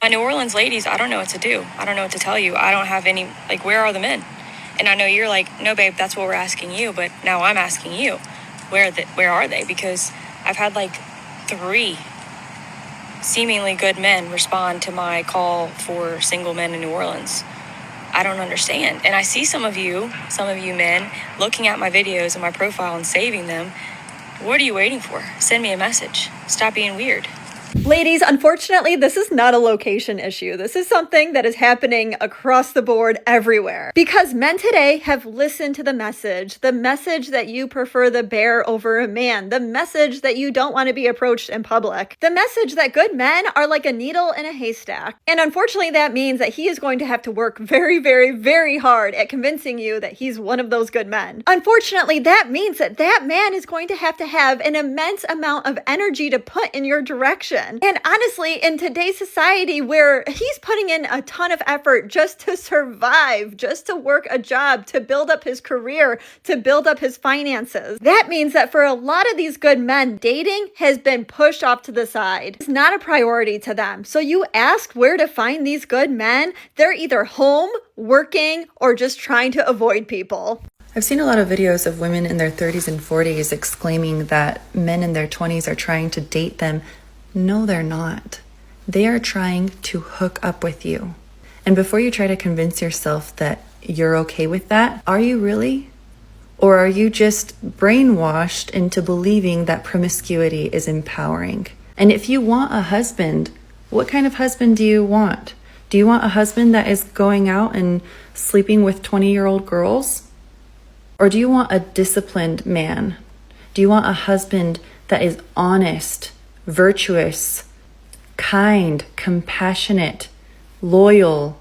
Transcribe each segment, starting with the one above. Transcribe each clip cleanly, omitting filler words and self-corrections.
My New Orleans ladies, I don't know what to do. I don't know what to tell you. I don't have any, like, where are the men? And I know you're like, no, babe, that's what we're asking you. But now I'm asking you, where are they? Because I've had like 3 seemingly good men respond to my call for single men in New Orleans. I don't understand. And I see some of you men, looking at my videos and my profile and saving them. What are you waiting for? Send me a message. Stop being weird. Ladies, unfortunately, this is not a location issue. This is something that is happening across the board everywhere. Because men today have listened to the message that you prefer the bear over a man, the message that you don't want to be approached in public, the message that good men are like a needle in a haystack. And unfortunately, that means that he is going to have to work very, very, very hard at convincing you that he's one of those good men. Unfortunately, that means that man is going to have an immense amount of energy to put in your direction. And honestly, in today's society where he's putting in a ton of effort just to survive, just to work a job, to build up his career, to build up his finances, that means that for a lot of these good men, dating has been pushed off to the side. It's not a priority to them. So you ask where to find these good men, they're either home, working, or just trying to avoid people. I've seen a lot of videos of women in their 30s and 40s exclaiming that men in their 20s are trying to date them. No, they're not. They are trying to hook up with you. And before you try to convince yourself that you're okay with that, are you really? Or are you just brainwashed into believing that promiscuity is empowering? And if you want a husband, what kind of husband do you want? Do you want a husband that is going out and sleeping with 20-year-old girls? Or do you want a disciplined man? Do you want a husband that is honest, virtuous, kind, compassionate, loyal?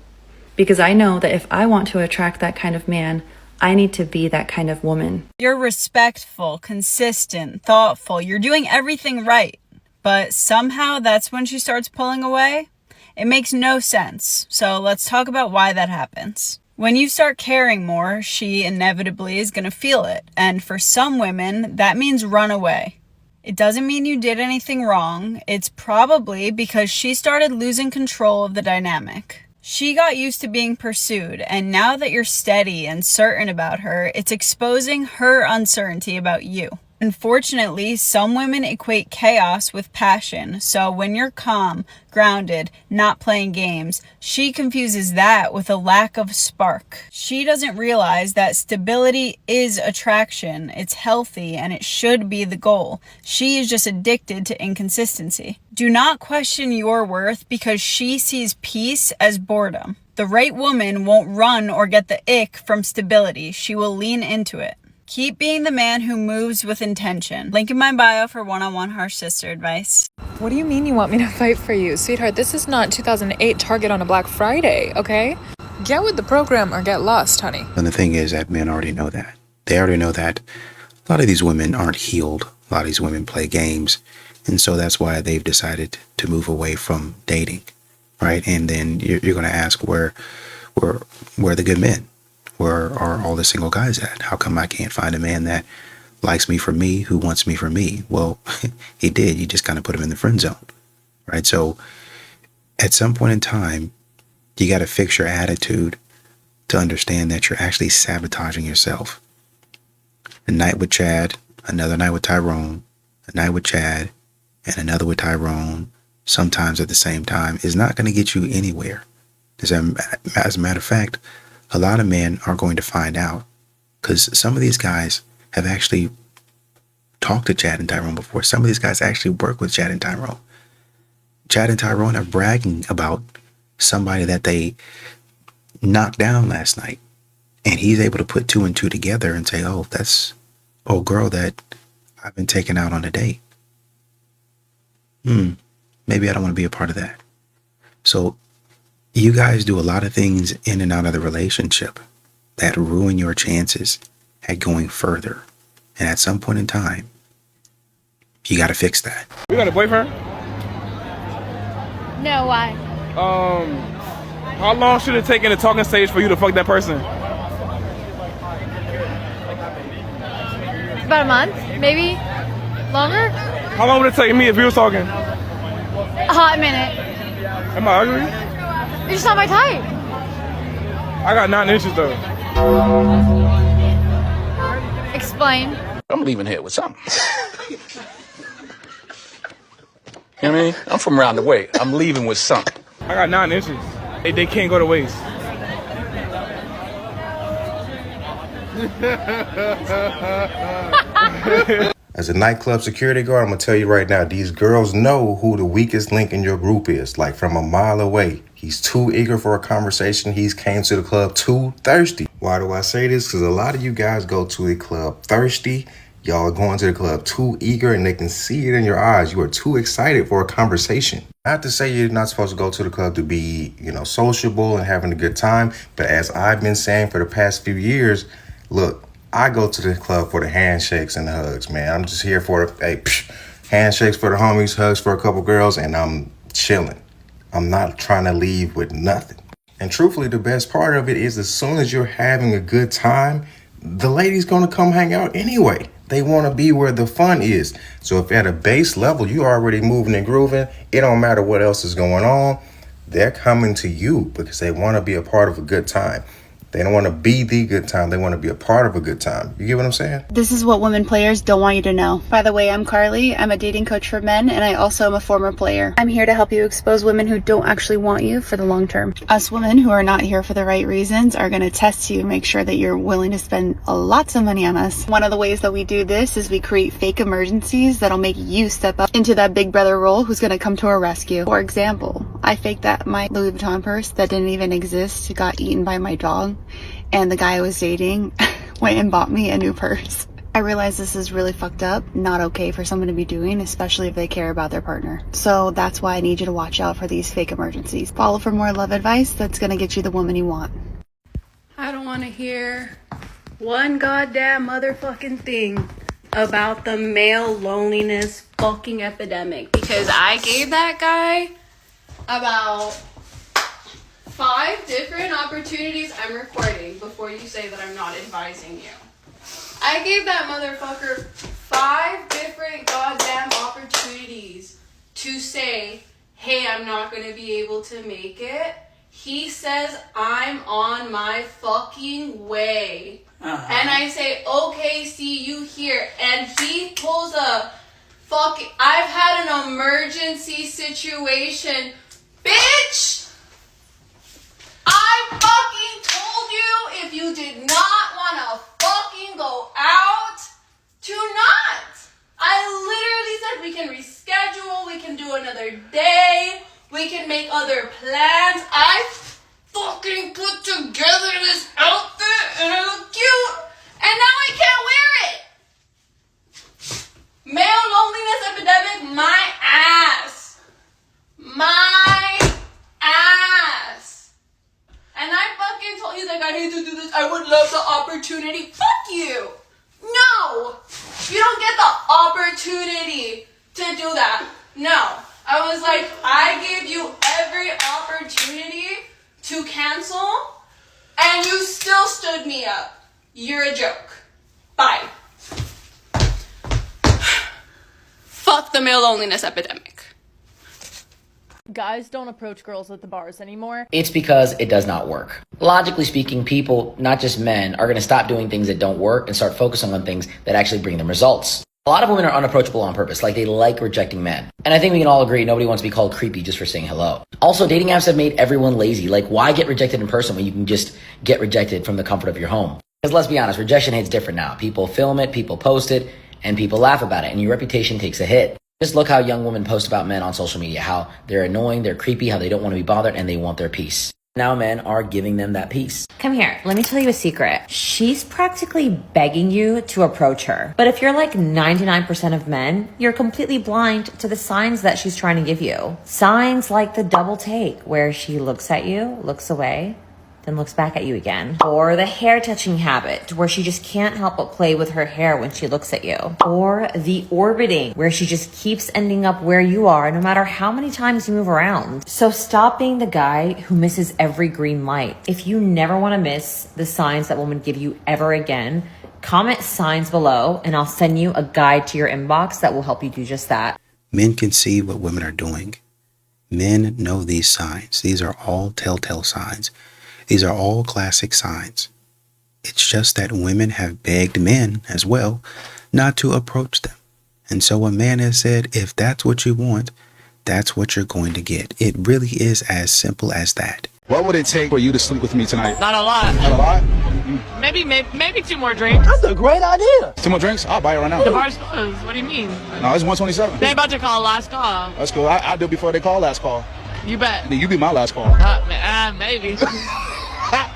Because I know that if I want to attract that kind of man, I need to be that kind of woman. You're respectful, consistent, thoughtful. You're doing everything right. But somehow that's when she starts pulling away. It makes no sense. So let's talk about why that happens. When you start caring more, she inevitably is going to feel it. And for some women, that means run away. It doesn't mean you did anything wrong. It's probably because she started losing control of the dynamic. She got used to being pursued, and now that you're steady and certain about her, it's exposing her uncertainty about you. Unfortunately, some women equate chaos with passion, so when you're calm, grounded, not playing games, she confuses that with a lack of spark. She doesn't realize that stability is attraction, it's healthy, and it should be the goal. She is just addicted to inconsistency. Do not question your worth because she sees peace as boredom. The right woman won't run or get the ick from stability. She will lean into it. Keep being the man who moves with intention. Link in my bio for one-on-one harsh sister advice. What do you mean you want me to fight for you? Sweetheart, this is not 2008 Target on a Black Friday, okay? Get with the program or get lost, honey. And the thing is that men already know that. They already know that a lot of these women aren't healed. A lot of these women play games. And so that's why they've decided to move away from dating, right? And then you're going to ask where are the good men? Where are all the single guys at? How come I can't find a man that likes me for me, who wants me for me? Well, he did. You just kind of put him in the friend zone, right? So at some point in time, you got to fix your attitude to understand that you're actually sabotaging yourself. A night with Chad, another night with Tyrone, a night with Chad, and another with Tyrone, sometimes at the same time, is not going to get you anywhere. As a matter of fact, a lot of men are going to find out, because some of these guys have actually talked to Chad and Tyrone before. Some of these guys actually work with Chad and Tyrone. Chad and Tyrone are bragging about somebody that they knocked down last night. And he's able to put 2 and 2 together and say, oh, that's old girl that I've been taking out on a date. Maybe I don't want to be a part of that. So you guys do a lot of things in and out of the relationship that ruin your chances at going further. And at some point in time, you got to fix that. You got a boyfriend? No, why? How long should it take in the talking stage for you to fuck that person? About a month, maybe longer. How long would it take me if we was talking? A hot minute. Am I ugly? You're just not my type. I got 9 inches though. Explain. I'm leaving here with something. You know what I mean? I'm from around the way. I'm leaving with something. I got 9 inches. They can't go to waste. As a nightclub security guard, I'm going to tell you right now, these girls know who the weakest link in your group is, like from a mile away. He's too eager for a conversation. He's came to the club too thirsty. Why do I say this? Because a lot of you guys go to the club thirsty. Y'all are going to the club too eager, and they can see it in your eyes. You are too excited for a conversation. Not to say you're not supposed to go to the club to be, sociable and having a good time. But as I've been saying for the past few years, look, I go to the club for the handshakes and the hugs, man. I'm just here for handshakes for the homies, hugs for a couple girls, and I'm chilling. I'm not trying to leave with nothing. And truthfully, the best part of it is as soon as you're having a good time, the lady's gonna come hang out anyway. They want to be where the fun is. So if at a base level, you're already moving and grooving, it don't matter what else is going on. They're coming to you because they want to be a part of a good time. They don't want to be the good time. They want to be a part of a good time. You get what I'm saying? This is what women players don't want you to know. By the way, I'm Carly. I'm a dating coach for men, and I also am a former player. I'm here to help you expose women who don't actually want you for the long term. Us women who are not here for the right reasons are going to test you, make sure that you're willing to spend lots of money on us. One of the ways that we do this is we create fake emergencies that'll make you step up into that big brother role who's going to come to our rescue. For example, I faked that my Louis Vuitton purse that didn't even exist got eaten by my dog. And the guy I was dating went and bought me a new purse. I realize this is really fucked up, not okay for someone to be doing, especially if they care about their partner. So that's why I need you to watch out for these fake emergencies. Follow for more love advice that's gonna get you the woman you want. I don't want to hear one goddamn motherfucking thing about the male loneliness fucking epidemic, because I gave that guy about 5 different opportunities. I'm recording before you say that I'm not advising you. I gave that motherfucker 5 different goddamn opportunities to say, hey, I'm not going to be able to make it. He says, I'm on my fucking way. And I say, okay, see you here. And he pulls a fucking, I've had an emergency situation. Bitch! I fucking told you if you did not want to fucking go out, to not. I literally said we can reschedule, we can do another day, we can make other plans. I fucking put together this outfit and it looked cute, and now I can't wear it. Male loneliness epidemic, my ass. My ass. And I fucking told, he's like, I hate to do this, I would love the opportunity. Fuck you. No. You don't get the opportunity to do that. No. I was like, I gave you every opportunity to cancel, and you still stood me up. You're a joke. Bye. Fuck the male loneliness epidemic. Guys don't approach girls at the bars anymore. It's because it does not work. Logically speaking, people, not just men, are going to stop doing things that don't work and start focusing on things that actually bring them results. A lot of women are unapproachable on purpose, like they like rejecting men. And I think we can all agree nobody wants to be called creepy just for saying hello. Also, dating apps have made everyone lazy. Like, why get rejected in person when you can just get rejected from the comfort of your home? Because let's be honest, rejection hits different now. People film it, people post it, and people laugh about it, and your reputation takes a hit. Just look how young women post about men on social media, how they're annoying, they're creepy, how they don't want to be bothered, and they want their peace. Now men are giving them that peace. Come here, let me tell you a secret. She's practically begging you to approach her. But if you're like 99% of men, you're completely blind to the signs that she's trying to give you. Signs like the double take, where she looks at you, looks away, then looks back at you again. Or the hair touching habit, where she just can't help but play with her hair when she looks at you. Or the orbiting, where she just keeps ending up where you are no matter how many times you move around. So stop being the guy who misses every green light. If you never want to miss the signs that women give you ever again, comment signs below and I'll send you a guide to your inbox that will help you do just that. Men can see what women are doing. Men know these signs. These are all telltale signs. These are all classic signs. It's just that women have begged men as well not to approach them. And so a man has said, if that's what you want, that's what you're going to get. It really is as simple as that. What would it take for you to sleep with me tonight? Not a lot. Not a lot? Maybe 2 more drinks. That's a great idea. 2 more drinks? I'll buy it right now. The bar's closed. What do you mean? No, it's 127. They about to call last call. That's cool. I'll do it before they call last call. You bet. Then you be my last call. Maybe.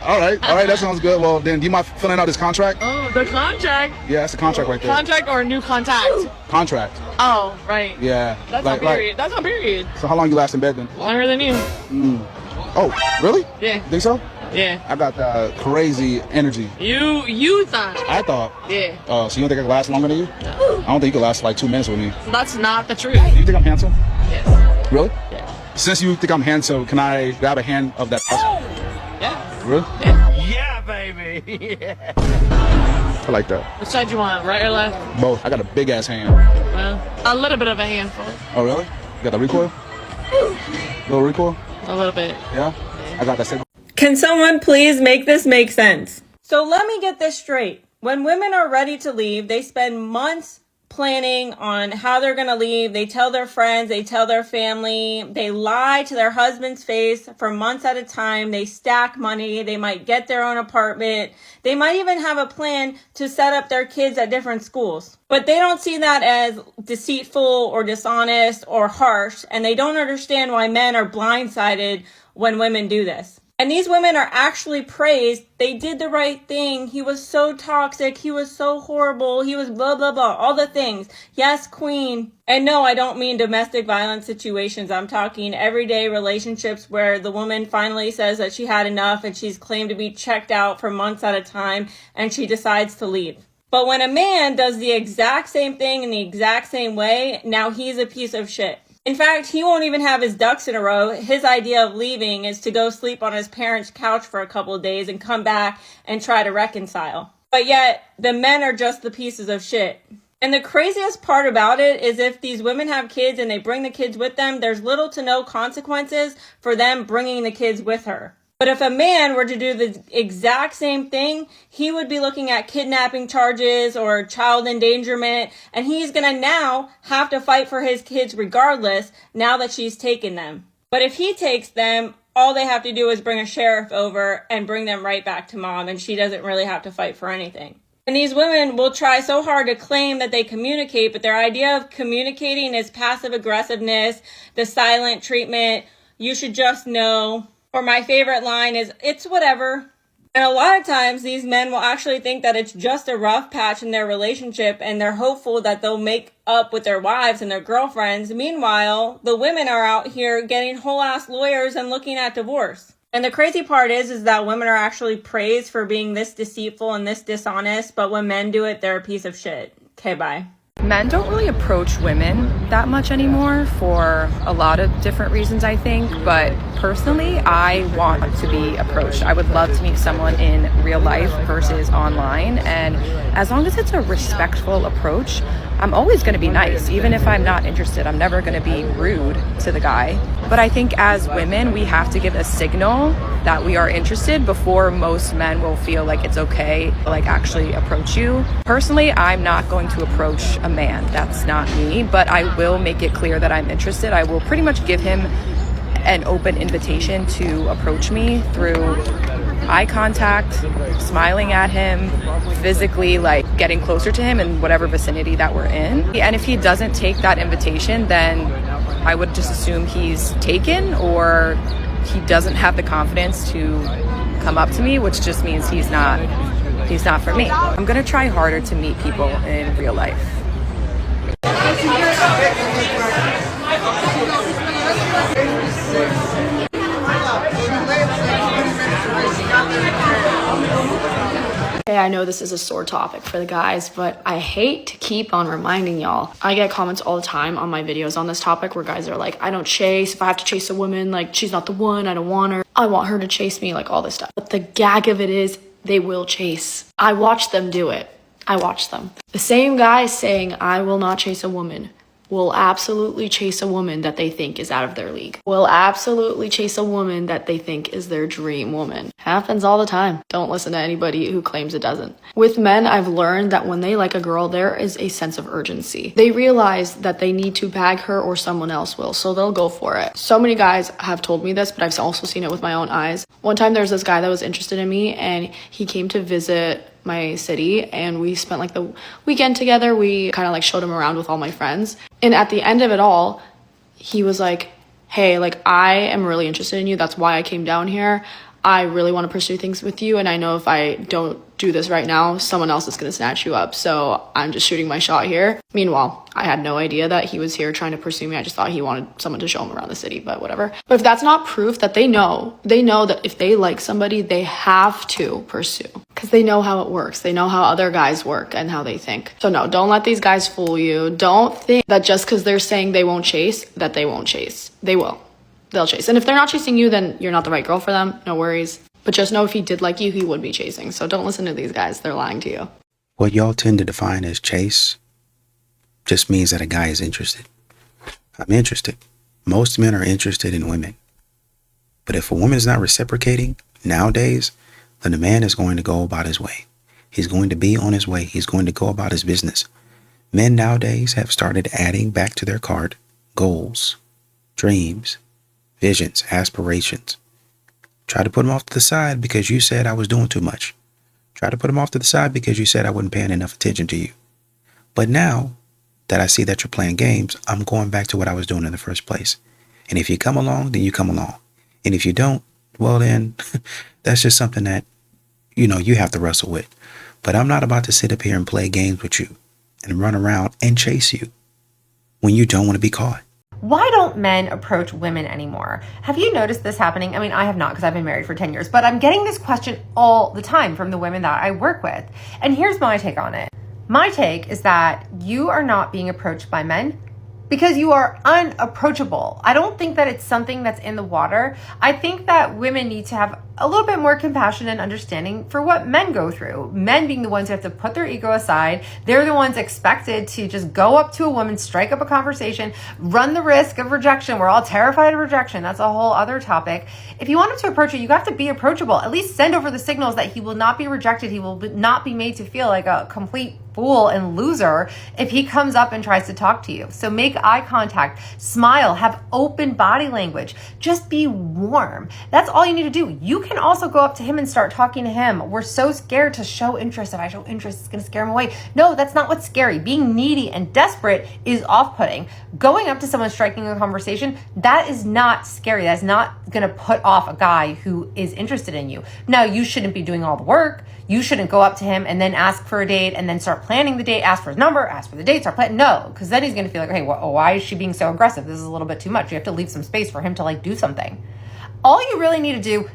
All right, that sounds good. Well, then do you mind filling out this contract? Oh, the contract? Yeah, that's the contract right there. Contract or new contact? Contract. Oh, right. Yeah. That's on period. That's on period. So how long you last in bed then? Longer than you. Oh, really? Yeah. Think so? Yeah. I got crazy energy. You thought. I thought. Yeah. So you don't think I can last longer than you? No. I don't think you can last like 2 minutes with me. That's not the truth. Do you think I'm handsome? Yes. Really? Yeah. Since you think I'm handsome, can I grab a hand of that person? Yeah. Really? Yeah, baby. Yeah. I like that. Which side you want, right or left? Both. I got a big ass hand. Well, a little bit of a handful. Oh, really? You got the recoil? Little recoil? A little bit. Yeah? I got that. Can someone please make this make sense? So let me get this straight. When women are ready to leave, they spend months planning on how they're going to leave. They tell their friends, they tell their family, they lie to their husband's face for months at a time. They stack money. They might get their own apartment. They might even have a plan to set up their kids at different schools. But they don't see that as deceitful or dishonest or harsh. And they don't understand why men are blindsided when women do this. And these women are actually praised. They did the right thing. He was so toxic. He was so horrible. He was blah, blah, blah. All the things. Yes, queen. And no, I don't mean domestic violence situations. I'm talking everyday relationships where the woman finally says that she had enough and she's claimed to be checked out for months at a time and she decides to leave. But when a man does the exact same thing in the exact same way, now he's a piece of shit. In fact, he won't even have his ducks in a row. His idea of leaving is to go sleep on his parents' couch for a couple of days and come back and try to reconcile. But yet, the men are just the pieces of shit. And the craziest part about it is if these women have kids and they bring the kids with them, there's little to no consequences for them bringing the kids with her. But if a man were to do the exact same thing, he would be looking at kidnapping charges or child endangerment, and he's gonna now have to fight for his kids regardless now that she's taken them. But if he takes them, all they have to do is bring a sheriff over and bring them right back to mom, and she doesn't really have to fight for anything. And these women will try so hard to claim that they communicate, but their idea of communicating is passive aggressiveness, the silent treatment, you should just know. Or my favorite line is, it's whatever. And a lot of times these men will actually think that it's just a rough patch in their relationship and they're hopeful that they'll make up with their wives and their girlfriends. Meanwhile, the women are out here getting whole ass lawyers and looking at divorce. And the crazy part is that women are actually praised for being this deceitful and this dishonest, but when men do it, they're a piece of shit. Okay, bye. Men don't really approach women that much anymore for a lot of different reasons, I think. But personally, I want to be approached. I would love to meet someone in real life versus online. And as long as it's a respectful approach, I'm always going to be nice. Even if I'm not interested, I'm never going to be rude to the guy. But I think as women, we have to give a signal that we are interested before most men will feel like it's okay to actually approach you. Personally, I'm not going to approach a man. That's not me, but I will make it clear that I'm interested. I will pretty much give him an open invitation to approach me through eye contact, smiling at him, physically getting closer to him in whatever vicinity that we're in. And if he doesn't take that invitation, then I would just assume he's taken or he doesn't have the confidence to come up to me, which just means he's not for me. I'm gonna try harder to meet people in real life. Hey, I know this is a sore topic for the guys, but I hate to keep on reminding y'all. I get comments all the time on my videos on this topic where guys are like, I don't chase. If I have to chase a woman, she's not the one. I don't want her. I want her to chase me, all this stuff. But the gag of it is they will chase. I watch them do it. I watch them. The same guy saying, I will not chase a woman, will absolutely chase a woman that they think is out of their league. Will absolutely chase a woman that they think is their dream woman. Happens all the time. Don't listen to anybody who claims it doesn't. With men, I've learned that when they like a girl, there is a sense of urgency. They realize that they need to bag her or someone else will, so they'll go for it. So many guys have told me this, but I've also seen it with my own eyes. One time there was this guy that was interested in me, and he came to visit my city, and we spent like the weekend together. We kind of like showed him around with all my friends, and at the end of it all, he was like, hey, like, I am really interested in you. That's why I came down here. I really want to pursue things with you, and I know if I don't do this right now, someone else is going to snatch you up, so I'm just shooting my shot here. Meanwhile, I had no idea that he was here trying to pursue me. I just thought he wanted someone to show him around the city, but whatever. But if that's not proof that they know that if they like somebody, they have to pursue, because they know how it works. They know how other guys work and how they think. So no, don't let these guys fool you. Don't think that just because they're saying they won't chase, that they won't chase. They will. They'll chase. And if they're not chasing you, then you're not the right girl for them. No worries. But just know if he did like you, he would be chasing. So don't listen to these guys. They're lying to you. What y'all tend to define as chase just means that a guy is interested. I'm interested. Most men are interested in women. But if a woman is not reciprocating nowadays, then the man is going to go about his way. He's going to be on his way. He's going to go about his business. Men nowadays have started adding back to their cart goals, dreams, visions, aspirations. Try to put them off to the side because you said I was doing too much. Try to put them off to the side because you said I wasn't paying enough attention to you. But now that I see that you're playing games, I'm going back to what I was doing in the first place. And if you come along, then you come along. And if you don't, well then, that's just something that, you have to wrestle with. But I'm not about to sit up here and play games with you and run around and chase you when you don't want to be caught. Why don't men approach women anymore? Have you noticed this happening? I mean, I have not, because I've been married for 10 years, but I'm getting this question all the time from the women that I work with. And here's my take on it. My take is that you are not being approached by men because you are unapproachable. I don't think that it's something that's in the water. I think that women need to have a little bit more compassion and understanding for what men go through. Men being the ones who have to put their ego aside. They're the ones expected to just go up to a woman, strike up a conversation, run the risk of rejection. We're all terrified of rejection. That's a whole other topic. If you want him to approach you, you have to be approachable. At least send over the signals that he will not be rejected. He will not be made to feel like a complete fool and loser if he comes up and tries to talk to you. So make eye contact, smile, have open body language, just be warm. That's all you need to do. You can also go up to him and start talking to him. We're so scared to show interest. If I show interest, it's going to scare him away. No, that's not what's scary. Being needy and desperate is off-putting. Going up to someone, striking a conversation, that is not scary. That's not going to put off a guy who is interested in you. Now, you shouldn't be doing all the work. You shouldn't go up to him and then ask for a date and then start planning the date, ask for his number, ask for the date, start planning. No, because then he's going to feel like, hey, why is she being so aggressive? This is a little bit too much. You have to leave some space for him to do something. All you really need to do,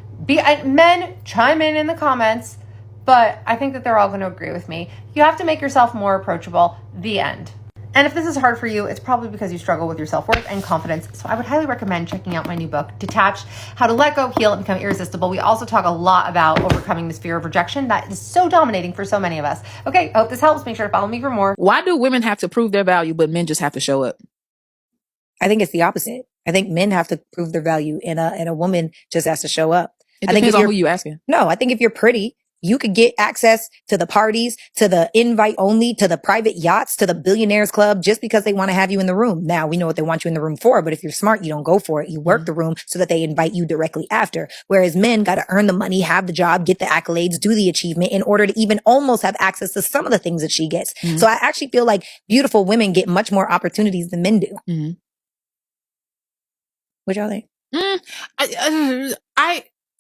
men, chime in the comments, but I think that they're all going to agree with me. You have to make yourself more approachable. The end. And if this is hard for you, it's probably because you struggle with your self-worth and confidence. So I would highly recommend checking out my new book, Detached: How to Let Go, Heal, and Become Irresistible. We also talk a lot about overcoming this fear of rejection that is so dominating for so many of us. Okay, I hope this helps. Make sure to follow me for more. Why do women have to prove their value, but men just have to show up? I think it's the opposite. I think men have to prove their value and a woman just has to show up. It depends on who you asking. No, I think if you're pretty, you could get access to the parties, to the invite only, to the private yachts, to the billionaires club, just because they want to have you in the room. Now, we know what they want you in the room for, but if you're smart, you don't go for it. You work the room so that they invite you directly after. Whereas men got to earn the money, have the job, get the accolades, do the achievement in order to even almost have access to some of the things that she gets. Mm-hmm. So I actually feel like beautiful women get much more opportunities than men do. Mm-hmm. What y'all think?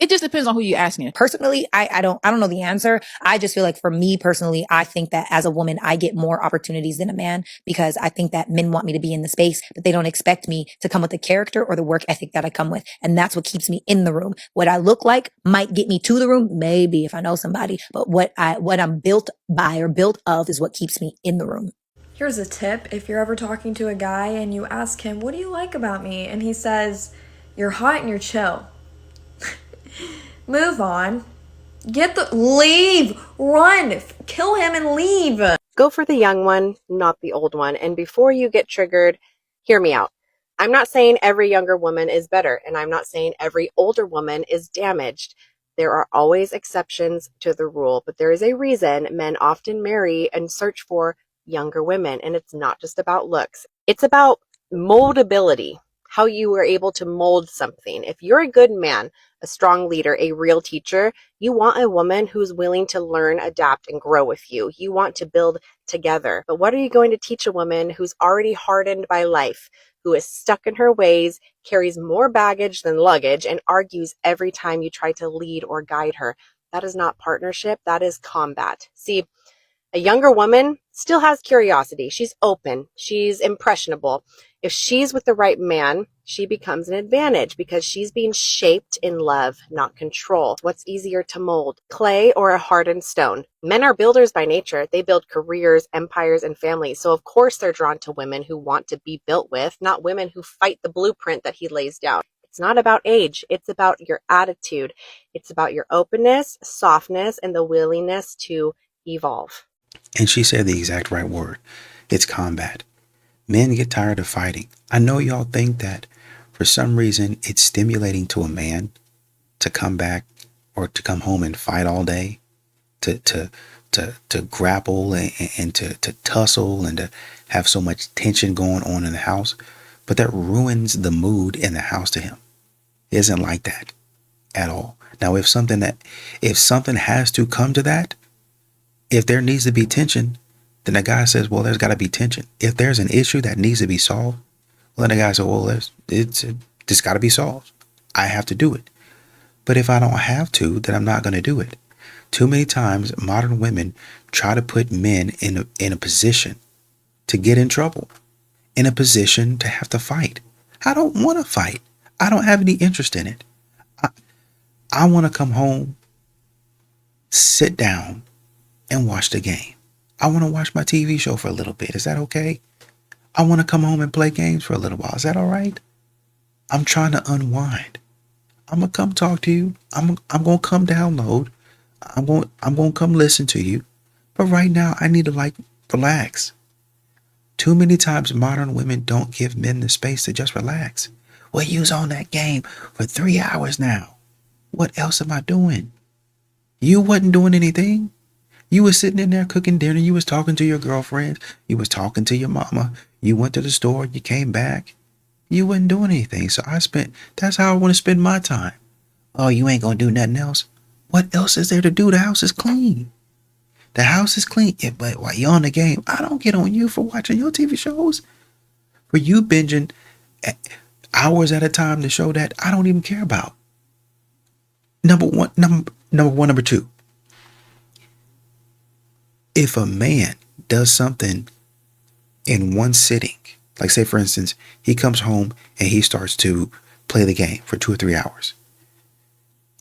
It just depends on who you're asking. Personally, I don't know the answer. I just feel like for me personally, I think that as a woman, I get more opportunities than a man because I think that men want me to be in the space, but they don't expect me to come with the character or the work ethic that I come with. And that's what keeps me in the room. What I look like might get me to the room, maybe if I know somebody, but what I'm built by or built of is what keeps me in the room. Here's a tip. If you're ever talking to a guy and you ask him, what do you like about me? And he says, you're hot and you're chill. Move on. Leave, run, kill him and leave. Go for the young one, not the old one. And before you get triggered, Hear me out. I'm not saying every younger woman is better, and I'm not saying every older woman is damaged. There are always exceptions to the rule, but there is a reason men often marry and search for younger women, and it's not just about looks. It's about moldability, how you were able to mold something. If you're a good man, a strong leader, a real teacher, you want a woman who's willing to learn, adapt, and grow with you. You want to build together. But what are you going to teach a woman who's already hardened by life, who is stuck in her ways, carries more baggage than luggage, and argues every time you try to lead or guide her? That is not partnership. That is combat. See, a younger woman still has curiosity. She's open. She's impressionable. If she's with the right man, she becomes an advantage because she's being shaped in love, not control. What's easier to mold, clay or a hardened stone? Men are builders by nature. They build careers, empires, and families. So of course they're drawn to women who want to be built with, not women who fight the blueprint that he lays down. It's not about age. It's about your attitude. It's about your openness, softness, and the willingness to evolve. And she said the exact right word. It's combat. Men get tired of fighting. I know y'all think that for some reason it's stimulating to a man to come back or to come home and fight all day, to grapple and to tussle and to have so much tension going on in the house. But that ruins the mood in the house to him. It isn't like that at all. Now, if something has to come to that, if there needs to be tension, then the guy says, well, there's got to be tension. If there's an issue that needs to be solved, well, then the guy says, well, it's got to be solved. I have to do it. But if I don't have to, then I'm not going to do it. Too many times, modern women try to put men in a position to get in trouble, in a position to have to fight. I don't want to fight. I don't have any interest in it. I want to come home, sit down, and watch the game. I want to watch my TV show for a little bit. Is that okay? I want to come home and play games for a little while. Is that all right? I'm trying to unwind. I'm gonna come talk to you. I'm gonna come download. I'm gonna come listen to you. But right now, I need to relax. Too many times, modern women don't give men the space to just relax. Well, you was on that game for 3 hours now. What else am I doing? You wasn't doing anything. You was sitting in there cooking dinner. You was talking to your girlfriend. You was talking to your mama. You went to the store. You came back. You wasn't doing anything. So that's how I want to spend my time. Oh, you ain't going to do nothing else? What else is there to do? The house is clean. The house is clean. Yeah, but while you're on the game, I don't get on you for watching your TV shows. For you binging hours at a time to show that I don't even care about. Number one. Number two. If a man does something in one sitting, like say for instance, he comes home and he starts to play the game for 2 or 3 hours.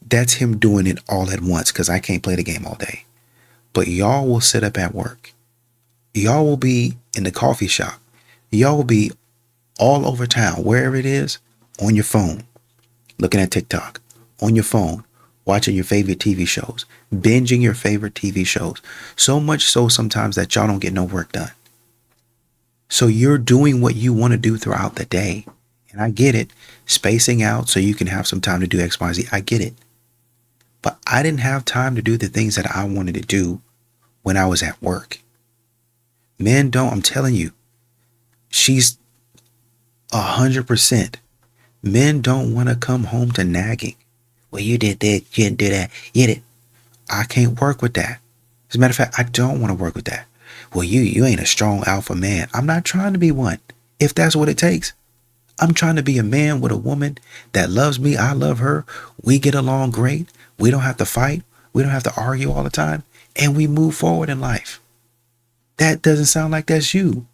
That's him doing it all at once because I can't play the game all day. But y'all will sit up at work. Y'all will be in the coffee shop. Y'all will be all over town, wherever it is, on your phone, looking at TikTok, on your phone, watching your favorite TV shows, binging your favorite TV shows. So much so sometimes that y'all don't get no work done. So you're doing what you want to do throughout the day. And I get it. Spacing out so you can have some time to do X, Y, Z. I get it. But I didn't have time to do the things that I wanted to do when I was at work. Men don't, I'm telling you, she's 100%. Men don't want to come home to nagging. Well, you did this, you didn't do that, you did. I can't work with that. As a matter of fact, I don't want to work with that. Well, you ain't a strong alpha man. I'm not trying to be one. If that's what it takes. I'm trying to be a man with a woman that loves me. I love her. We get along great. We don't have to fight. We don't have to argue all the time. And we move forward in life. That doesn't sound like that's you.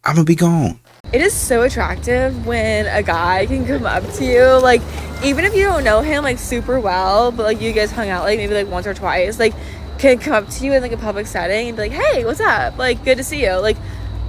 I'm going to be gone. It is so attractive when a guy can come up to you, like, even if you don't know him, like, super well, but, like, you guys hung out, like, maybe, like, once or twice, like, can come up to you in, like, a public setting and be like, hey, what's up? Like, good to see you. Like,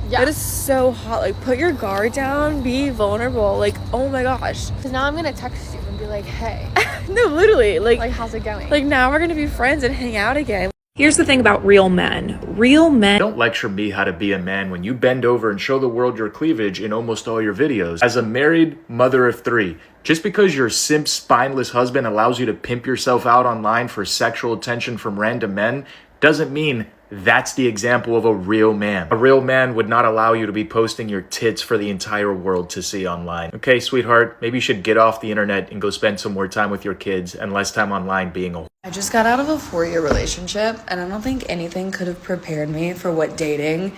yeah. That is so hot. Like, put your guard down, be vulnerable. Like, oh my gosh. Because now I'm going to text you and be like, hey. No, literally. Like, how's it going? Like, now we're going to be friends and hang out again. Here's the thing about real men. Real men Don't lecture me how to be a man when you bend over and show the world your cleavage in almost all your videos. As a married mother of 3, just because your simp spineless husband allows you to pimp yourself out online for sexual attention from random men doesn't mean that's the example of a real man. A real man would not allow you to be posting your tits for the entire world to see online. Okay, sweetheart, maybe you should get off the internet and go spend some more time with your kids and less time online being a I just got out of a 4-year relationship, and I don't think anything could have prepared me for what dating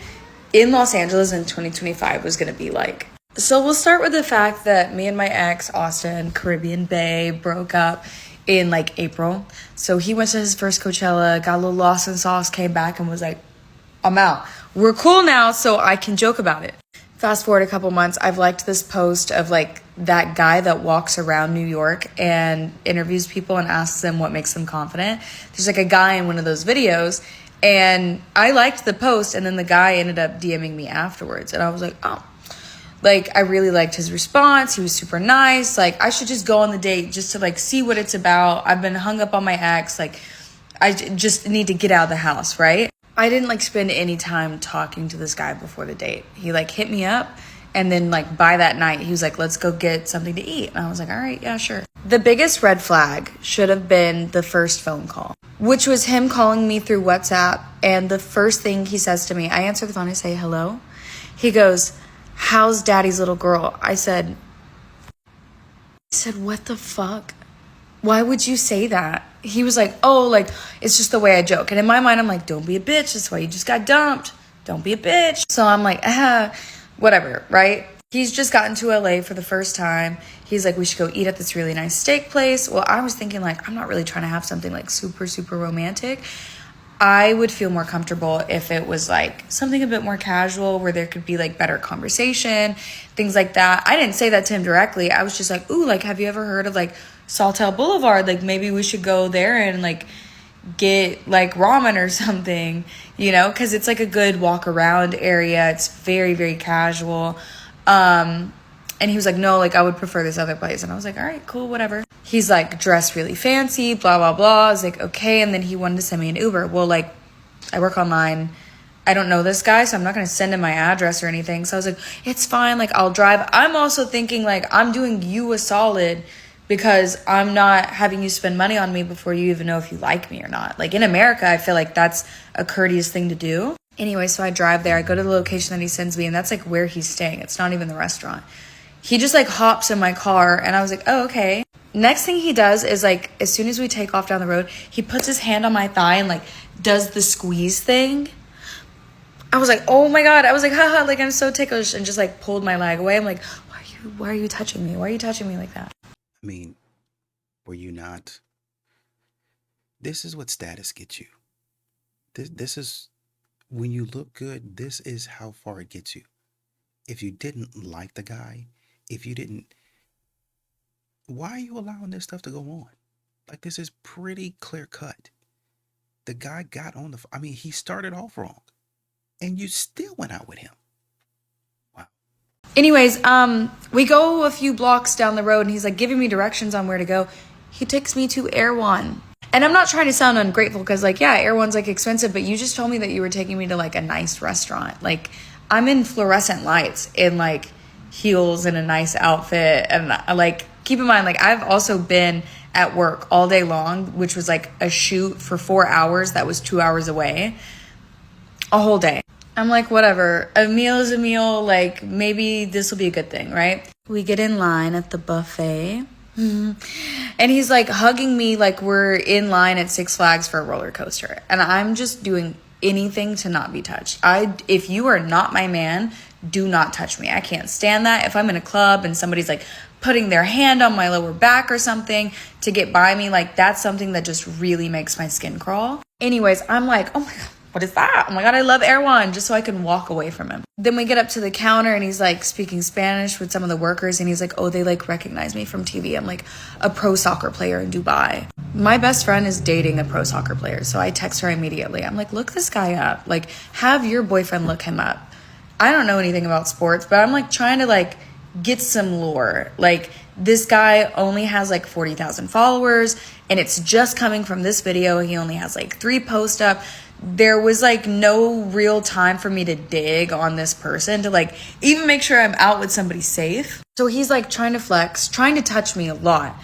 in Los Angeles in 2025 was going to be like. So we'll start with the fact that me and my ex, Austin, Caribbean Bay, broke up in like April. So he went to his first Coachella, got a little lost in sauce, came back and was like, I'm out. We're cool now, so I can joke about it. Fast forward a couple months, I've liked this post of like that guy that walks around New York and interviews people and asks them what makes them confident. There's like a guy in one of those videos, and I liked the post, and then the guy ended up DMing me afterwards, and I was like, oh. Like, I really liked his response. He was super nice. Like, I should just go on the date just to, like, see what it's about. I've been hung up on my ex. Like, I just need to get out of the house, right? I didn't, like, spend any time talking to this guy before the date. He, like, hit me up. And then, like, by that night, he was like, let's go get something to eat. And I was like, all right, yeah, sure. The biggest red flag should have been the first phone call, which was him calling me through WhatsApp. And the first thing he says to me, I answer the phone, I say, hello. He goes, how's daddy's little girl? I said, what the fuck? Why would you say that? He was like, oh, like, it's just the way I joke. And in my mind, I'm like, don't be a bitch. That's why you just got dumped. Don't be a bitch. So I'm like, whatever, right? He's just gotten to LA for the first time. He's like, we should go eat at this really nice steak place. Well, I was thinking like, I'm not really trying to have something like super, super romantic. I would feel more comfortable if it was like something a bit more casual where there could be like better conversation, things like that. I didn't say that to him directly. I was just like, ooh, like, have you ever heard of like Sawtell Boulevard? Like, maybe we should go there and like get like ramen or something, you know, because it's like a good walk around area. It's very, very casual. And he was like, no, like, I would prefer this other place. And I was like, all right, cool, whatever. He's like dressed really fancy, blah, blah, blah. I was like, okay. And then he wanted to send me an Uber. Well, like, I work online. I don't know this guy, so I'm not going to send him my address or anything. So I was like, it's fine. Like, I'll drive. I'm also thinking like, I'm doing you a solid because I'm not having you spend money on me before you even know if you like me or not. Like, in America, I feel like that's a courteous thing to do. Anyway, so I drive there. I go to the location that he sends me, and that's like where he's staying. It's not even the restaurant. He just like hops in my car, and I was like, oh, okay. Next thing he does is like, as soon as we take off down the road, he puts his hand on my thigh and like does the squeeze thing. I was like, oh my God. I was like, haha, like, I'm so ticklish, and just like pulled my leg away. I'm like, why are you touching me? Why are you touching me like that? I mean, were you not? This is what status gets you. This is, when you look good, this is how far it gets you. If you didn't like the guy, if you didn't, why are you allowing this stuff to go on? Like, this is pretty clear cut. The guy got on I mean, he started off wrong, and you still went out with him. Wow. Anyways, we go a few blocks down the road, and he's like giving me directions on where to go. He takes me to Air One. And I'm not trying to sound ungrateful because, like, yeah, Air One's like expensive, but you just told me that you were taking me to like a nice restaurant. Like, I'm in fluorescent lights in like heels and a nice outfit. And like, keep in mind, like, I've also been at work all day long, which was like a shoot for 4 hours. That was 2 hours away, a whole day. I'm like, whatever, a meal is a meal. Like, maybe this will be a good thing, right? We get in line at the buffet. And he's like hugging me like we're in line at Six Flags for a roller coaster. And I'm just doing anything to not be touched. If you are not my man, do not touch me. I can't stand that. If I'm in a club and somebody's like putting their hand on my lower back or something to get by me, like, that's something that just really makes my skin crawl. Anyways, I'm like, oh my God, what is that? Oh my God, I love Air One, just so I can walk away from him. Then we get up to the counter and he's like speaking Spanish with some of the workers, and he's like, oh, they like recognize me from TV. I'm like a pro soccer player in Dubai. My best friend is dating a pro soccer player, so I text her immediately. I'm like, look this guy up. Like, have your boyfriend look him up. I don't know anything about sports, but I'm like trying to like get some lore. Like, This guy only has like 40,000 followers, and it's just coming from this video. He only has like 3 posts up. There was like no real time for me to dig on this person to like even make sure I'm out with somebody safe. So he's like trying to flex, trying to touch me a lot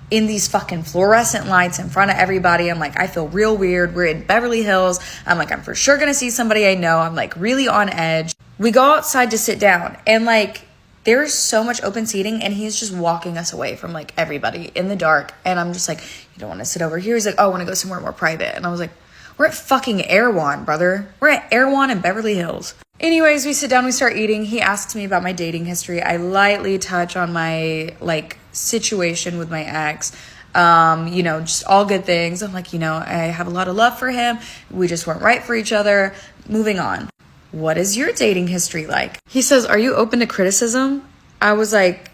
in these fucking fluorescent lights in front of everybody. I'm like, I feel real weird. We're in Beverly Hills. I'm like, I'm for sure gonna see somebody I know. I'm like really on edge. We go outside to sit down, and like there's so much open seating, and he's just walking us away from like everybody in the dark. And I'm just like, you don't want to sit over here? He's like, oh, I want to go somewhere more private. And I was like, we're at fucking Erewhon, brother. We're at Erewhon in Beverly Hills. Anyways, we sit down, we start eating. He asks me about my dating history. I lightly touch on my like situation with my ex. You know, just all good things. I'm like, you know, I have a lot of love for him. We just weren't right for each other. Moving on. What is your dating history like? He says, are you open to criticism? I was like,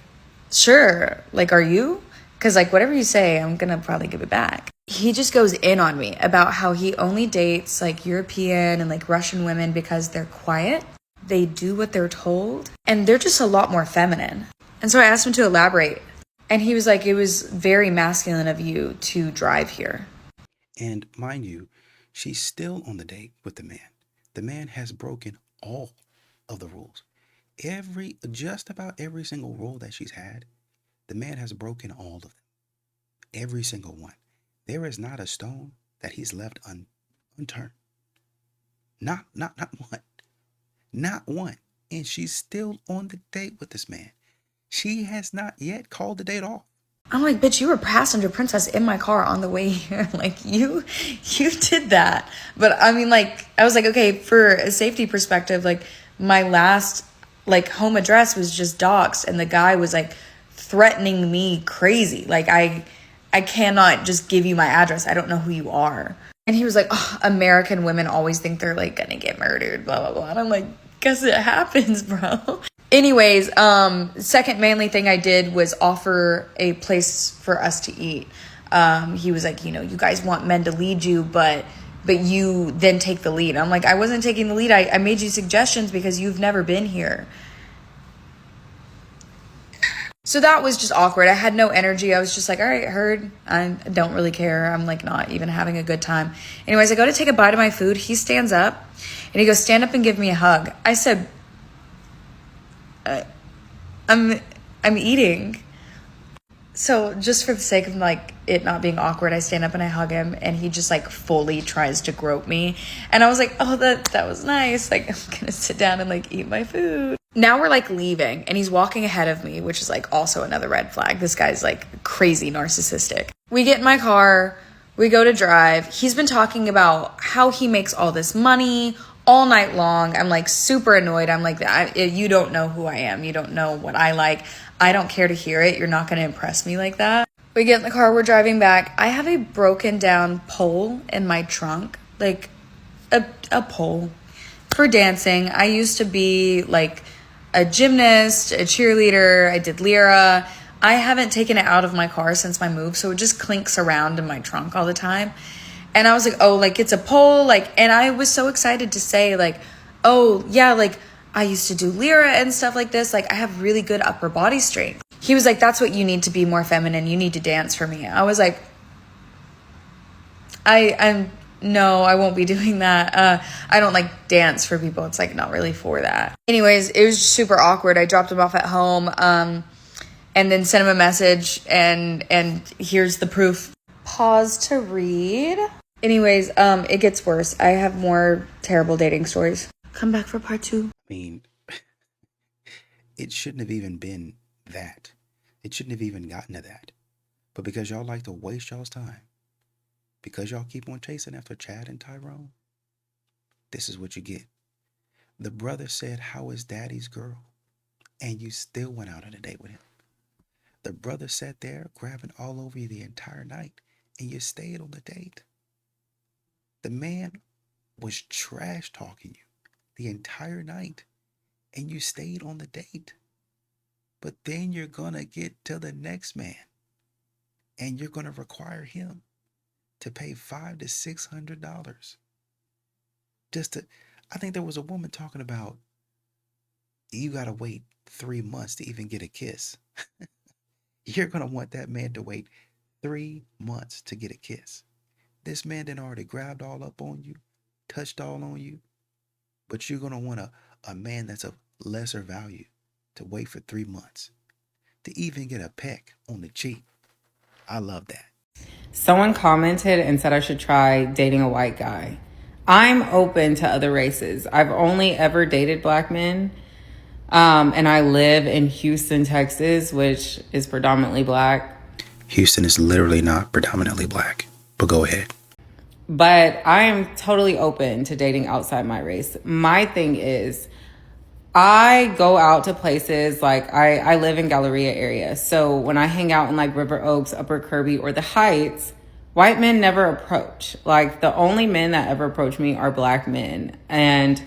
sure. Like, are you? Because like whatever you say, I'm gonna probably give it back. He just goes in on me about how he only dates like European and like Russian women because they're quiet. They do what they're told, and they're just a lot more feminine. And so I asked him to elaborate, and he was like, it was very masculine of you to drive here. And mind you, she's still on the date with the man. The man has broken all of the rules. Just about every single rule that she's had, the man has broken all of them. Every single one. There is not a stone that he's left unturned. Not one. Not one. And she's still on the date with this man. She has not yet called the date off. I'm like, bitch, you were passenger princess in my car on the way here. Like, you did that. But I mean, like, I was like, okay, for a safety perspective, like, my last, like, home address was just doxed, and the guy was, like, threatening me crazy. Like, I cannot just give you my address. I don't know who you are. And he was like, oh, American women always think they're, like, gonna get murdered, blah, blah, blah. And I'm like, guess it happens, bro. Anyways, second manly thing I did was offer a place for us to eat. He was like, you know, you guys want men to lead you, but you then take the lead. I'm like, I wasn't taking the lead. I made you suggestions because you've never been here. So that was just awkward. I had no energy. I was just like, all right, heard. I don't really care. I'm like not even having a good time. Anyways, I go to take a bite of my food. He stands up and he goes, stand up and give me a hug. I said, I'm eating. So just for the sake of like it not being awkward, I stand up and I hug him, and he just like fully tries to grope me. And I was like, oh, that was nice. Like, I'm gonna sit down and like eat my food. Now we're like leaving, and he's walking ahead of me, which is like also another red flag. This guy's like crazy narcissistic. We get in my car, we go to drive. He's been talking about how he makes all this money all night long. I'm like super annoyed. I'm like, you don't know who I am. You don't know what I like. I don't care to hear it. You're not going to impress me like that. We get in the car. We're driving back. I have a broken down pole in my trunk, like a pole for dancing. I used to be like a gymnast, a cheerleader. I did Lyra. I haven't taken it out of my car since my move, so it just clinks around in my trunk all the time. And I was like, oh, like it's a pole, like, and I was so excited to say like, oh yeah, like I used to do Lyra and stuff like this. Like I have really good upper body strength. He was like, that's what you need to be more feminine. You need to dance for me. I was like, no, I won't be doing that. I don't like dance for people. It's like not really for that. Anyways, it was super awkward. I dropped him off at home, and then sent him a message, and here's the proof. Pause to read. Anyways, it gets worse. I have more terrible dating stories. Come back for part 2. I mean, it shouldn't have even been that. It shouldn't have even gotten to that. But because y'all like to waste y'all's time, because y'all keep on chasing after Chad and Tyrone, this is what you get. The brother said, how is daddy's girl? And you still went out on a date with him. The brother sat there grabbing all over you the entire night, and you stayed on the date. The man was trash talking you the entire night, and you stayed on the date. But then you're going to get to the next man, and you're going to require him to pay $500 to $600 just to. I think there was a woman talking about you got to wait 3 months to even get a kiss. You're going to want that man to wait 3 months to get a kiss. This man then already grabbed all up on you, touched all on you, but you're going to want a man that's of lesser value to wait for 3 months to even get a peck on the cheek. I love that. Someone commented and said I should try dating a white guy. I'm open to other races. I've only ever dated black men. And I live in Houston, Texas, which is predominantly black. Houston is literally not predominantly black, but go ahead. But I am totally open to dating outside my race. My thing is, I go out to places like I live in Galleria area. So when I hang out in like River Oaks, Upper Kirby, or the Heights, white men never approach. Like the only men that ever approach me are black men. And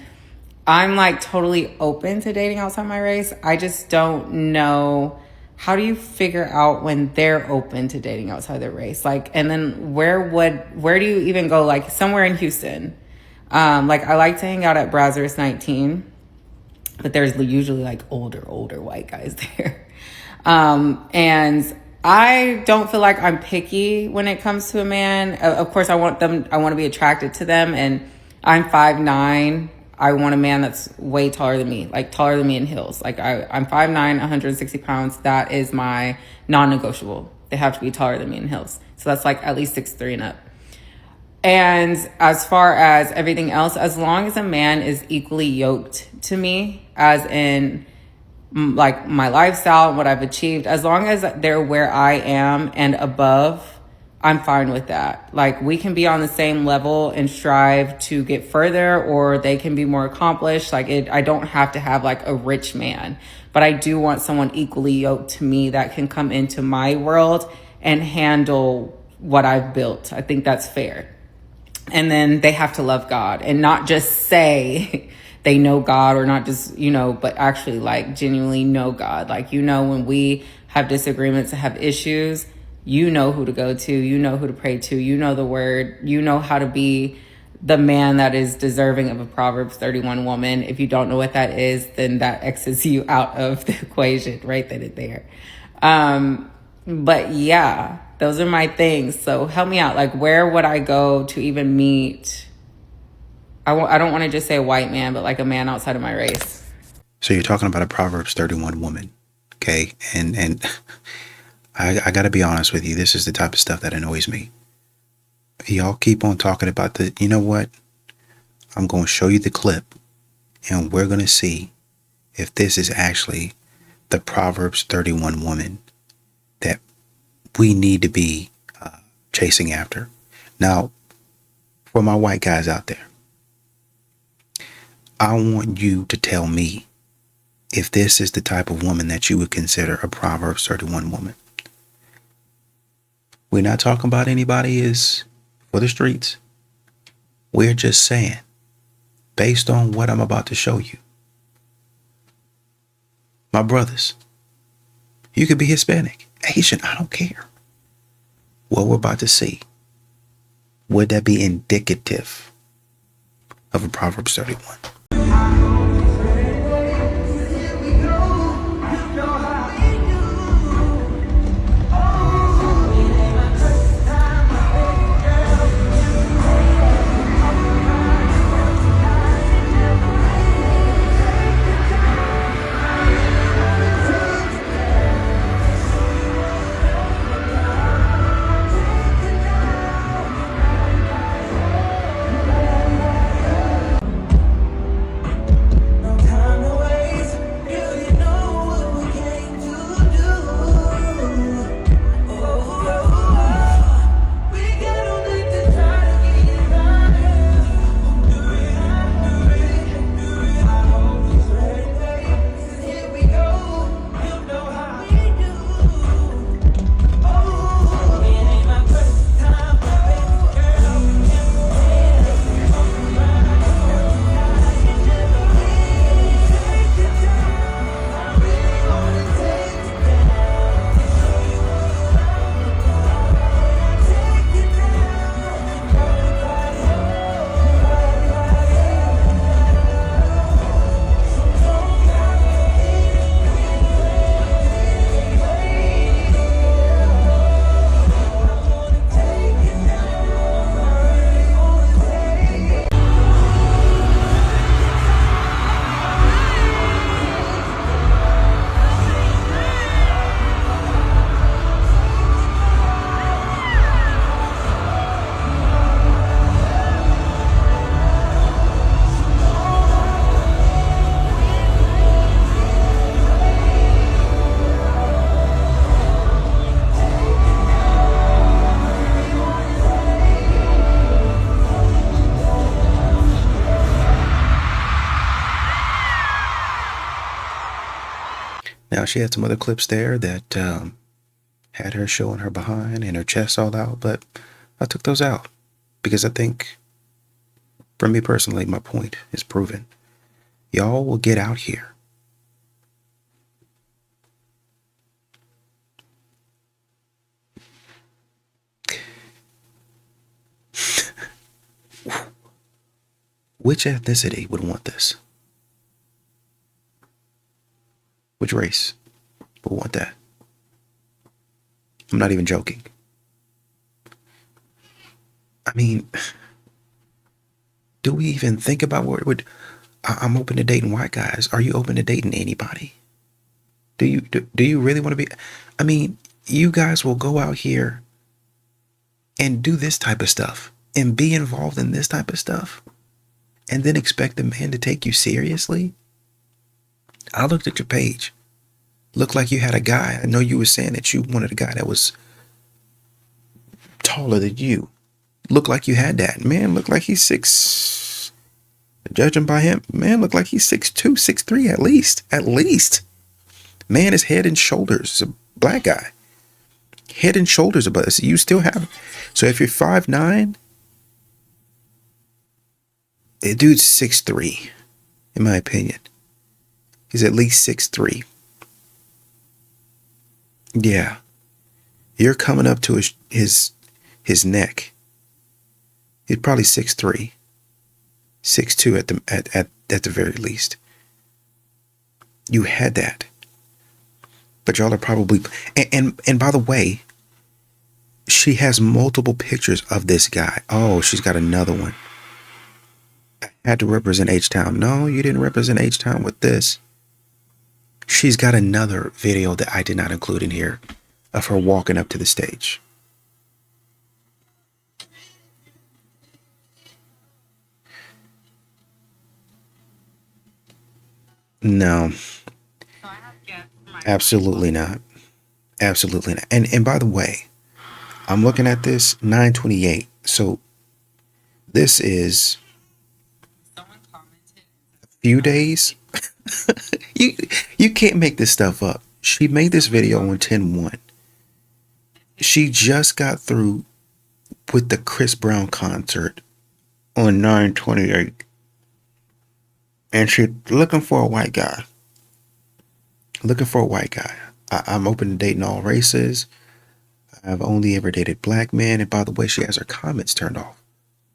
I'm like totally open to dating outside my race. I just don't know, how do you figure out when they're open to dating outside their race? Like, and then where do you even go? Like somewhere in Houston. Like I like to hang out at Brazzers 19. But there's usually like older white guys there. And I don't feel like I'm picky when it comes to a man. Of course, I want to be attracted to them. And I'm 5'9". I want a man that's way taller than me, like taller than me in heels. Like I'm 5'9", 160 pounds. That is my non-negotiable. They have to be taller than me in heels. So that's like at least 6'3" and up. And as far as everything else, as long as a man is equally yoked to me, as in like my lifestyle and what I've achieved, as long as they're where I am and above, I'm fine with that. Like we can be on the same level and strive to get further, or they can be more accomplished. Like I don't have to have like a rich man, but I do want someone equally yoked to me that can come into my world and handle what I've built. I think that's fair. And then they have to love God and not just say they know God, or not just, but actually like genuinely know God. Like, when we have disagreements and have issues, who to go to, who to pray to, the word, how to be the man that is deserving of a Proverbs 31 woman. If you don't know what that is, then that X's you out of the equation right then and there. But yeah, those are my things. So help me out. Like, where would I go to even meet? I don't want to just say a white man, but like a man outside of my race. So you're talking about a Proverbs 31 woman. Okay. And I got to be honest with you. This is the type of stuff that annoys me. Y'all keep on talking about you know what? I'm going to show you the clip and we're going to see if this is actually the Proverbs 31 woman that we need to be chasing after. Now, for my white guys out there, I want you to tell me if this is the type of woman that you would consider a Proverbs 31 woman. We're not talking about anybody is for the streets. We're just saying, based on what I'm about to show you, my brothers, you could be Hispanic, Asian, I don't care. What we're about to see, would that be indicative of a Proverbs 31? Now, she had some other clips there that had her showing her behind and her chest all out, but I took those out because I think, for me personally, my point is proven. Y'all will get out here. Which ethnicity would want this? Which race would want that? I'm not even joking. I mean, do we even think about what would... I'm open to dating white guys. Are you open to dating anybody? Do you really want to be... I mean, you guys will go out here and do this type of stuff and be involved in this type of stuff and then expect the man to take you seriously? I looked at your page. Looked like you had a guy. I know you were saying that you wanted a guy that was taller than you. Looked like you had that. Man, looked like he's 6... Judging by him, man, looked like he's 6'2", 6'3", at least. At least. Man is head and shoulders. It's a black guy. Head and shoulders above us. You still have... So if you're 5'9", the dude's 6'3", in my opinion. He's at least 6'3". Yeah. You're coming up to his neck. He's probably 6'3", 6'2" at the very least. You had that. But y'all are probably... And by the way, she has multiple pictures of this guy. Oh, she's got another one. I had to represent H-Town. No, you didn't represent H-Town with this. She's got another video that I did not include in here of her walking up to the stage. No. Absolutely not. Absolutely not. And by the way, I'm looking at this 9/28. So this is a few days. You can't make this stuff up. She made this video on 10/1. She just got through with the Chris Brown concert on 9/28. And she's looking for a white guy. Looking for a white guy. I'm open to dating all races. I've only ever dated black men. And by the way, she has her comments turned off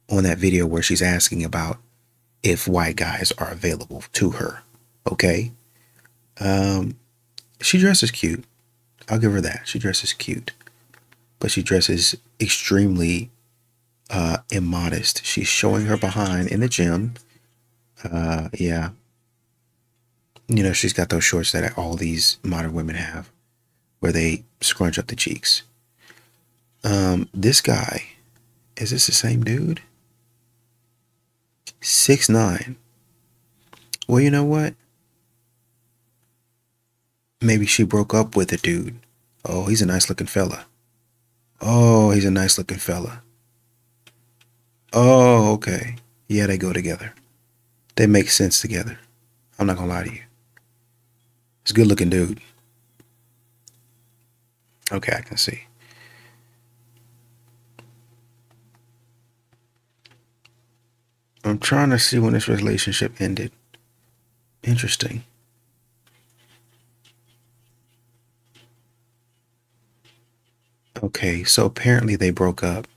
on that video where she's asking about if white guys are available to her. Okay. She dresses cute. I'll give her that. She dresses cute. But she dresses extremely immodest. She's showing her behind in the gym. Yeah. You know, she's got those shorts that all these modern women have, where they scrunch up the cheeks. This guy, is this the same dude? 6'9". Well, you know what? Maybe she broke up with a dude. Oh, he's a nice looking fella. Oh, he's a nice looking fella. Oh, okay. Yeah, they go together. They make sense together. I'm not gonna lie to you. He's a good looking dude. Okay, I can see. I'm trying to see when this relationship ended. Interesting. Okay, so apparently they broke up.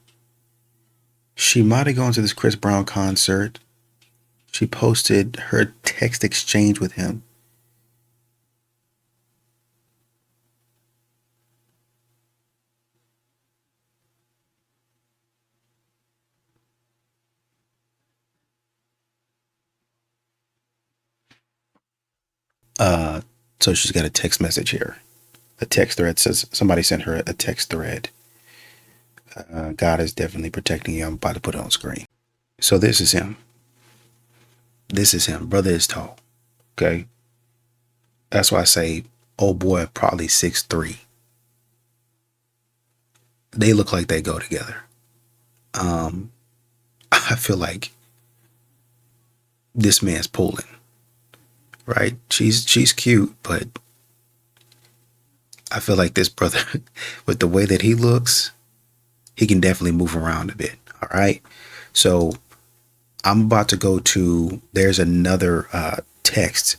She might have gone to this Chris Brown concert. She posted her text exchange with him. So she's got a text message here. A text thread says, somebody sent her a text thread. God is definitely protecting you. I'm about to put it on screen. So this is him. This is him. Brother is tall. Okay. That's why I say, oh boy, probably 6'3". They look like they go together. I feel like this man's pulling. Right? She's cute, but I feel like this brother, with the way that he looks, he can definitely move around a bit. All right. So I'm about to go to, there's another text,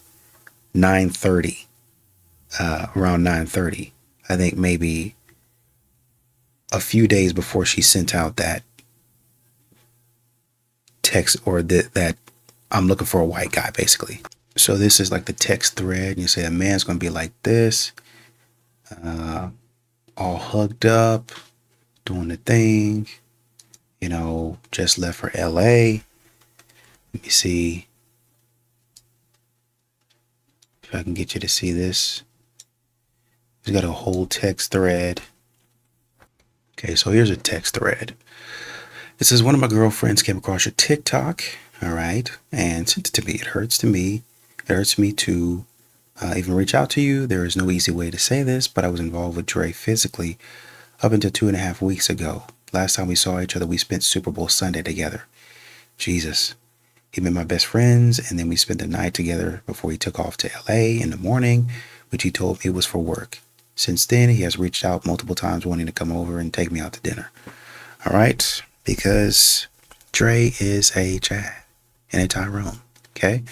9:30, around 9:30. I think maybe a few days before she sent out that text, or that I'm looking for a white guy, basically. So this is like the text thread. You say a man's going to be like this, all hugged up, doing the thing, just left for LA. Let me see if I can get you to see this. He's got a whole text thread. Okay, so here's a text thread. It says, one of my girlfriends came across your TikTok, all right, and sent it to me. It hurts to me. It hurts me to even reach out to you. There is no easy way to say this, but I was involved with Dre physically up until 2.5 weeks ago. Last time we saw each other, we spent Super Bowl Sunday together. Jesus. He met my best friends, and then we spent the night together before he took off to LA in the morning, which he told me was for work. Since then, he has reached out multiple times wanting to come over and take me out to dinner. All right? Because Dre is a Chad and a Tyrone. Okay?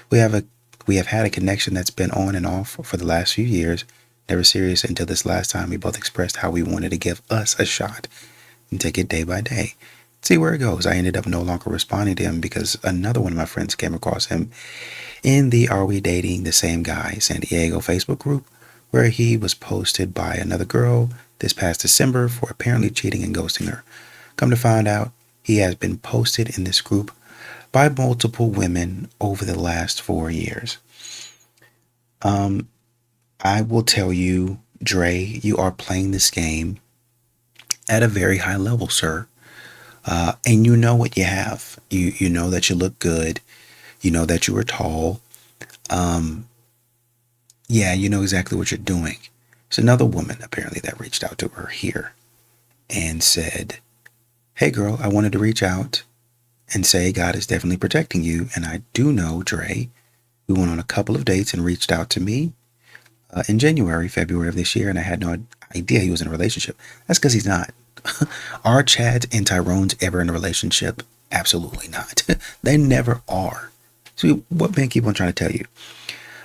We have had a connection that's been on and off for the last few years. Never serious until this last time we both expressed how we wanted to give us a shot and take it day by day. See where it goes. I ended up no longer responding to him because another one of my friends came across him in the Are We Dating the Same Guy San Diego Facebook group, where he was posted by another girl this past December for apparently cheating and ghosting her. Come to find out, he has been posted in this group by multiple women over the last 4 years. I will tell you, Dre, you are playing this game at a very high level, sir. And you know what you have. You know that you look good. You know that you are tall. Yeah, you know exactly what you're doing. There's another woman apparently that reached out to her here and said, hey girl, I wanted to reach out and say God is definitely protecting you. And I do know, Dre, we went on a couple of dates and reached out to me in February of this year, and I had no idea he was in a relationship. That's because he's not. Are Chad and Tyrone's ever in a relationship? Absolutely not. They never are. See, what men keep on trying to tell you?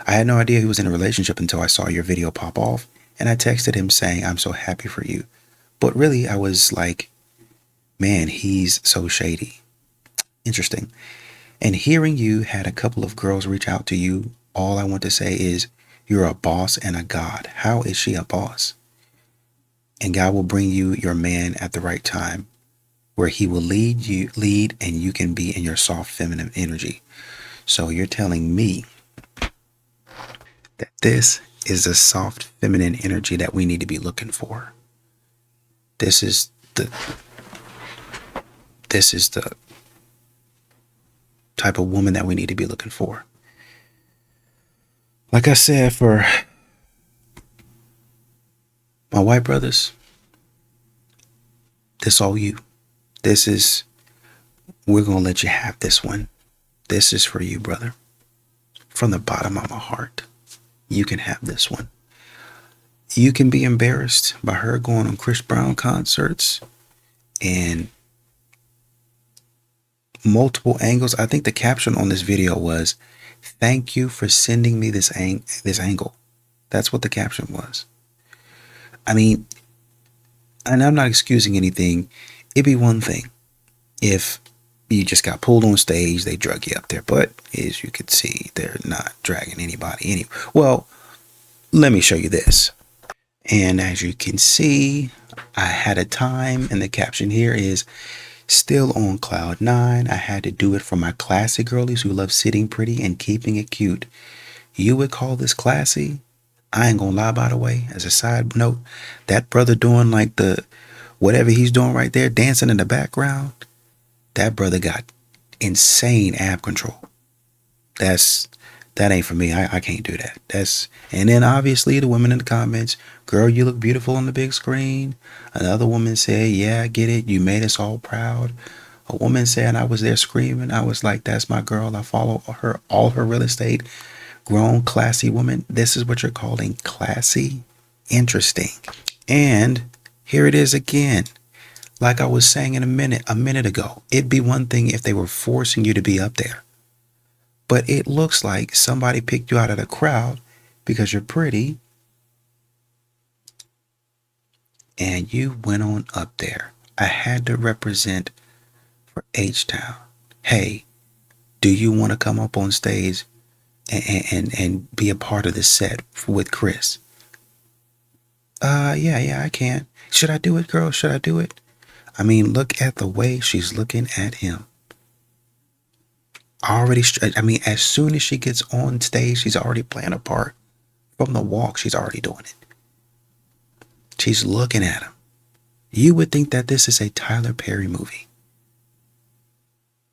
I had no idea he was in a relationship until I saw your video pop off, and I texted him saying, I'm so happy for you. But really, I was like, man, he's so shady. Interesting. And hearing you had a couple of girls reach out to you, all I want to say is, you're a boss and a god. How is she a boss? And God will bring you your man at the right time, where he will lead, and you can be in your soft feminine energy. So you're telling me that this is a soft feminine energy that we need to be looking for. This is the type of woman that we need to be looking for. Like I said, for my white brothers, this all you. We're going to let you have this one. This is for you, brother. From the bottom of my heart, you can have this one. You can be embarrassed by her going on Chris Brown concerts and multiple angles. I think the caption on this video was, thank you for sending me this angle. That's what the caption was. I mean, and I'm not excusing anything. It'd be one thing if you just got pulled on stage, they drug you up there. But as you can see, they're not dragging anybody. Well, let me show you this. And as you can see, I had a time, and the caption here is, still on cloud 9. I had to do it for my classy girlies who love sitting pretty and keeping it cute. You would call this classy? I ain't gonna lie, by the way, as a side note, that brother doing like whatever he's doing right there, dancing in the background, that brother got insane ab control. That ain't for me. I can't do that. And then obviously the women in the comments, girl, you look beautiful on the big screen. Another woman said, yeah, I get it. You made us all proud. A woman said, I was there screaming. I was like, that's my girl. I follow her, all her real estate. Grown, classy woman. This is what you're calling classy. Interesting. And here it is again. Like I was saying a minute ago, it'd be one thing if they were forcing you to be up there. But it looks like somebody picked you out of the crowd because you're pretty and you went on up there. I had to represent for H-Town. Hey, do you want to come up on stage and be a part of the set with Chris? Yeah, I can. Should I do it, girl? Should I do it? I mean, look at the way she's looking at him. As soon as she gets on stage, she's already playing a part. From the walk, she's already doing it. She's looking at him. You would think that this is a Tyler Perry movie.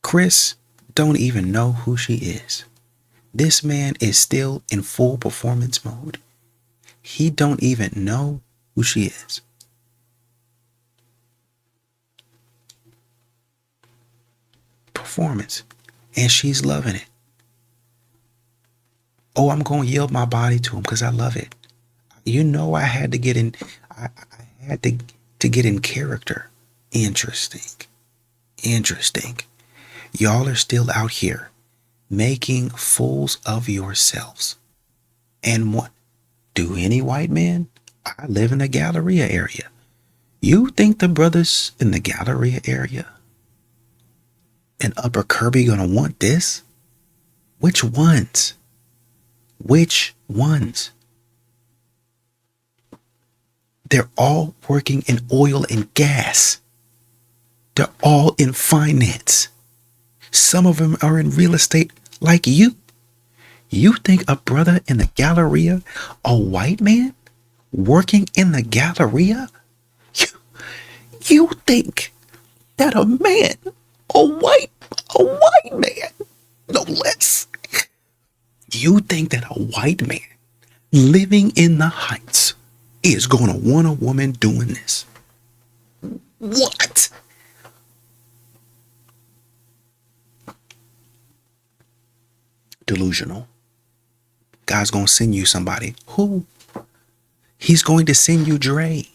Chris don't even know who she is. This man is still in full performance mode. He don't even know who she is. Performance. And she's loving it. Oh, I'm going to yield my body to him because I love it. You know, I had to get in. I had to get in character. Interesting. Y'all are still out here making fools of yourselves. And what do any white men? I live in the Galleria area. You think the brothers in the Galleria area and Upper Kirby gonna want this? Which ones? They're all working in oil and gas. They're all in finance. Some of them are in real estate like you. You think a brother in the Galleria, a white man, working in the Galleria? You think that a man, a white man, no less. You think that a white man living in the Heights is going to want a woman doing this? What? Delusional. God's going to send you somebody. Who? He's going to send you Dre.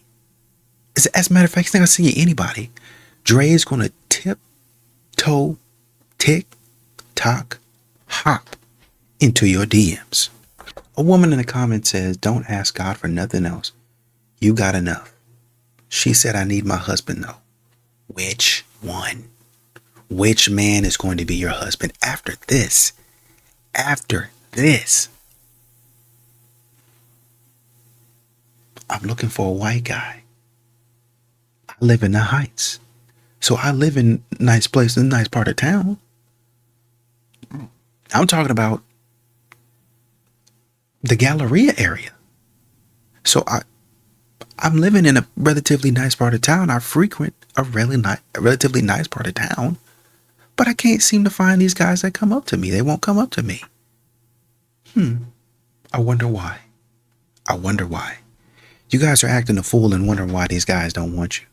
As a matter of fact, he's not going to send you anybody. Dre is going to tiptoe, tick, tock, hop into your DMs. A woman in the comments says, don't ask God for nothing else. You got enough. She said, I need my husband though. Which one? Which man is going to be your husband after this? After this. I'm looking for a white guy. I live in the Heights. So I live in a nice place, in a nice part of town. I'm talking about the Galleria area. So I'm living in a relatively nice part of town. I frequent a relatively nice part of town. But I can't seem to find these guys that come up to me. They won't come up to me. I wonder why. You guys are acting a fool and wondering why these guys don't want you.